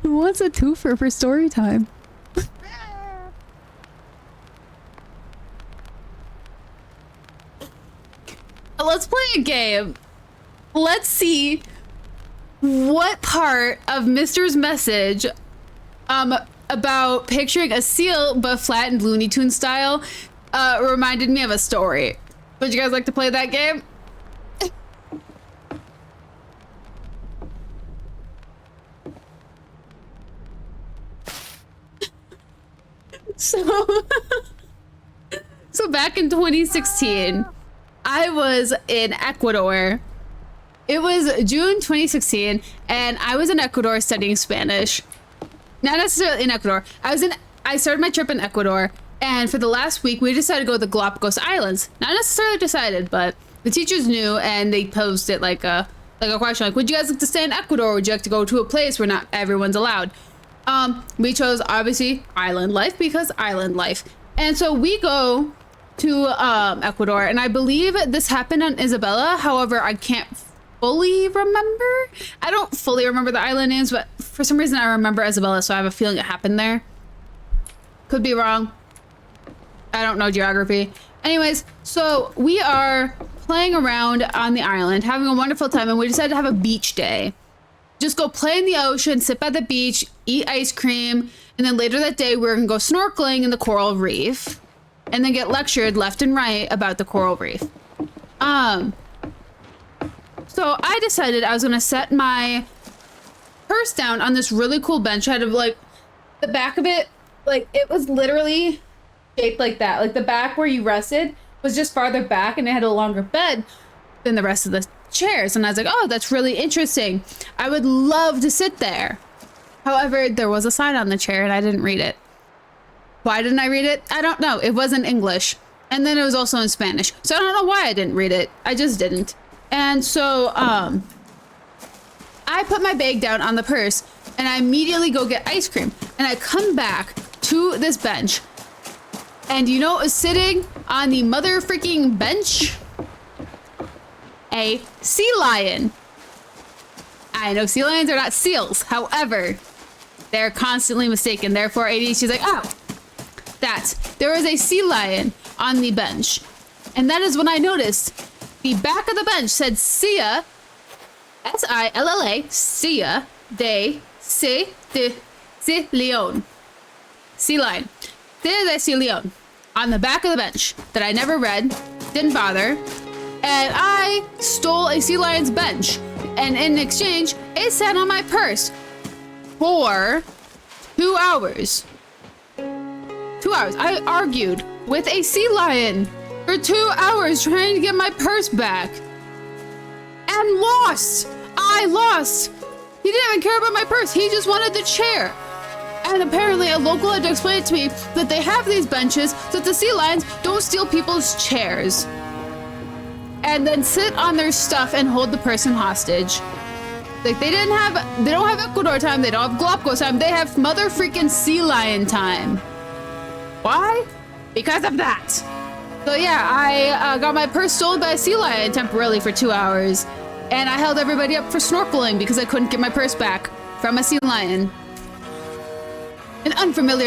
Who wants a twofer for story time? Let's play a game. Let's see what part of Mr's message about picturing a seal but flat and Looney Tunes style reminded me of a story. Would you guys like to play that game? So back in 2016, I was in Ecuador. It was June 2016, and I was in Ecuador studying Spanish. Not necessarily in Ecuador. I started my trip in Ecuador, and for the last week, we decided to go to the Galapagos Islands. Not necessarily decided, but the teachers knew, and they posed it like a question, like, would you guys like to stay in Ecuador, or would you like to go to a place where not everyone's allowed? We chose, obviously, island life, because island life. And so we go to Ecuador, and I believe this happened on Isabela. However, I can't fully remember. I don't fully remember the island names, but for some reason I remember Isabela, so I have a feeling it happened there. Could be wrong. I don't know geography. Anyways, so we are playing around on the island, having a wonderful time, and we decided to have a beach day. Just go play in the ocean, sit by the beach, eat ice cream, and then later that day we're gonna go snorkeling in the coral reef, and then get lectured left and right about the coral reef. So I decided I was gonna set my purse down on this really cool bench. I had like the back of it, like it was literally shaped like that. Like the back where you rested was just farther back, and it had a longer bed than the rest of the chairs. And I was like, oh, that's really interesting. I would love to sit there. However, there was a sign on the chair and I didn't read it. Why didn't I read it? I don't know. It wasn't English. And then it was also in Spanish. So I don't know why I didn't read it. I just didn't. And so I put my bag down on the purse and I immediately go get ice cream. And I come back to this bench. And you know what was sitting on the mother freaking bench? A sea lion. I know sea lions are not seals. However, they're constantly mistaken. Therefore, ADHD's like, oh, there was a sea lion on the bench. And that is when I noticed the back of the bench said Sia, S-I-L-L-A, Sia de Leon. Sea lion. Sia de sea leon. On the back of the bench that I never read, didn't bother. And I stole a sea lion's bench. And in exchange, it sat on my purse for 2 hours. 2 hours. I argued with a sea lion for 2 hours trying to get my purse back. And lost. I lost. He didn't even care about my purse. He just wanted the chair. And apparently a local had to explain to me that they have these benches so that the sea lions don't steal people's chairs. And then sit on their stuff and hold the person hostage. Like they don't have Ecuador time, they don't have Galapagos time, they have mother freaking sea lion time. Why? Because of that. So yeah, I got my purse stolen by a sea lion temporarily for 2 hours. And I held everybody up for snorkeling because I couldn't get my purse back from a sea lion. An unfamiliar